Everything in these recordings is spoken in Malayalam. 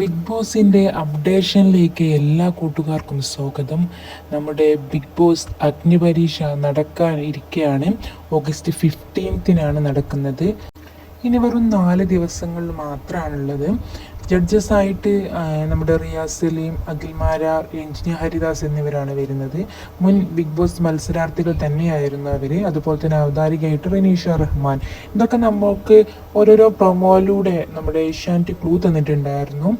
ബിഗ് ബോസിൻ്റെ അപ്ഡേഷനിലേക്ക് എല്ലാ കൂട്ടുകാർക്കും സ്വാഗതം. നമ്മുടെ ബിഗ് ബോസ് അഗ്നിപരീക്ഷ നടക്കാൻ ഇരിക്കുകയാണ്. ഓഗസ്റ്റ് 15-നാണ് നടക്കുന്നത്. ഇനി വെറും 4 ദിവസങ്ങൾ മാത്രമാണുള്ളത്. ജഡ്ജസായിട്ട് നമ്മുടെ റിയാസ് സലീം, അഖിൽമാര, രഞ്ജിനി ഹരിദാസ് എന്നിവരാണ് വരുന്നത്. മുൻ ബിഗ് ബോസ് മത്സരാർത്ഥികൾ തന്നെയായിരുന്നു അവർ. അതുപോലെ തന്നെ അവതാരികയായിട്ട് റനീഷ റഹ്മാൻ. ഇതൊക്കെ നമുക്ക് ഓരോരോ പ്രൊമോയിലൂടെ നമ്മുടെ ഏഷ്യാനെറ്റ് ക്ലൂ തന്നിട്ടുണ്ടായിരുന്നു.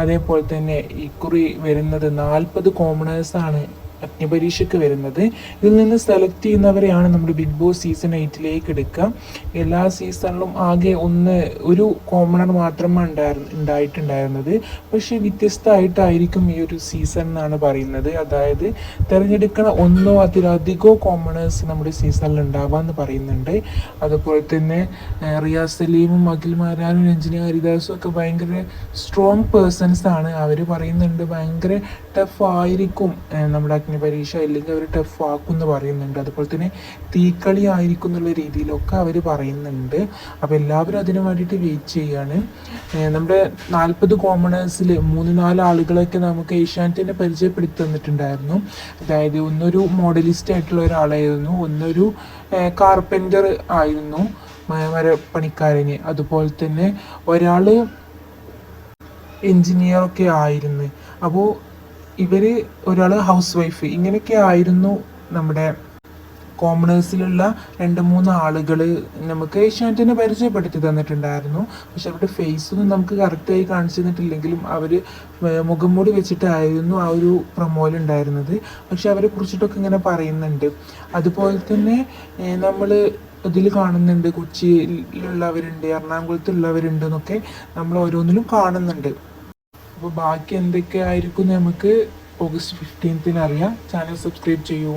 അതേപോലെ തന്നെ ഇക്കുറി വരുന്നത് 40 കോമണേഴ്സാണ് അഗ്നിപരീക്ഷയ്ക്ക് വരുന്നത്. ഇതിൽ നിന്ന് സെലക്ട് ചെയ്യുന്നവരെയാണ് നമ്മുടെ ബിഗ് ബോസ് സീസൺ 8ലേക്ക് എടുക്കുക. എല്ലാ സീസണിലും ആകെ ഒരു കോമണർ മാത്രമാണ് ഉണ്ടായിട്ടുണ്ടായിരുന്നത്. പക്ഷേ വ്യത്യസ്തമായിട്ടായിരിക്കും ഈ ഒരു സീസൺ എന്നാണ് പറയുന്നത്. അതായത് തിരഞ്ഞെടുക്കുന്ന ഒന്നോ അതിലധികമോ കോമണേഴ്സ് നമ്മുടെ സീസണിൽ ഉണ്ടാവാമെന്ന് പറയുന്നുണ്ട്. അതുപോലെ തന്നെ റിയാസ് സലീമും അഖിൽമാരാനും രഞ്ജിനി ഹരിദാസും ഒക്കെ ഭയങ്കര സ്ട്രോങ് പേഴ്സൺസ് ആണ്. അവർ പറയുന്നുണ്ട് ഭയങ്കര ടഫ് ആയിരിക്കും നമ്മുടെ അഗ്നിപരീക്ഷ, ഇല്ലെങ്കിൽ അവർ ടഫ് ആക്കും എന്ന് പറയുന്നുണ്ട്. അതുപോലെ തന്നെ തീക്കളി ആയിരിക്കും എന്നുള്ള രീതിയിലൊക്കെ അവർ പറയുന്നുണ്ട്. അപ്പോൾ എല്ലാവരും അതിനു വേണ്ടിയിട്ട് വെയിറ്റ് ചെയ്യാണ്. നമ്മുടെ 40 കോമണേഴ്സിൽ 3-4 ആളുകളൊക്കെ നമുക്ക് ഏഷ്യാനെറ്റിനെ പരിചയപ്പെടുത്തി തന്നിട്ടുണ്ടായിരുന്നു. അതായത് ഒന്നൊരു മോഡലിസ്റ്റ് ആയിട്ടുള്ള ഒരാളായിരുന്നു, ഒന്നൊരു കാർപ്പൻ്റർ ആയിരുന്നു, മരപ്പണിക്കാരന്. അതുപോലെ തന്നെ ഒരാൾ എൻജിനീയറൊക്കെ ആയിരുന്നു. അപ്പോൾ ഒരാൾ ഹൗസ് വൈഫ്. ഇങ്ങനെയൊക്കെ ആയിരുന്നു നമ്മുടെ കോമണേഴ്സിലുള്ള 2-3 ആളുകൾ നമുക്ക് ഏഷ്യാനെറ്റിനെ പരിചയപ്പെടുത്തി തന്നിട്ടുണ്ടായിരുന്നു. പക്ഷെ അവരുടെ ഫേസൊന്നും നമുക്ക് കറക്റ്റായി കാണിച്ചു തന്നിട്ടില്ലെങ്കിലും അവർ മുഖം മൂടി വെച്ചിട്ടായിരുന്നു ആ ഒരു പ്രൊമോയിൽ ഉണ്ടായിരുന്നത്. പക്ഷെ അവരെ കുറിച്ചിട്ടൊക്കെ ഇങ്ങനെ പറയുന്നുണ്ട്. അതുപോലെ തന്നെ നമ്മൾ ഇതിൽ കാണുന്നുണ്ട് കൊച്ചിയിലുള്ളവരുണ്ട്, എറണാകുളത്തുള്ളവരുണ്ട് എന്നൊക്കെ നമ്മൾ ഓരോന്നിലും കാണുന്നുണ്ട്. അപ്പോൾ ബാക്കി എന്തൊക്കെ ആയിരിക്കും നമുക്ക് ഓഗസ്റ്റ് 15-ന് അറിയാം. ചാനൽ സബ്സ്ക്രൈബ് ചെയ്യൂ.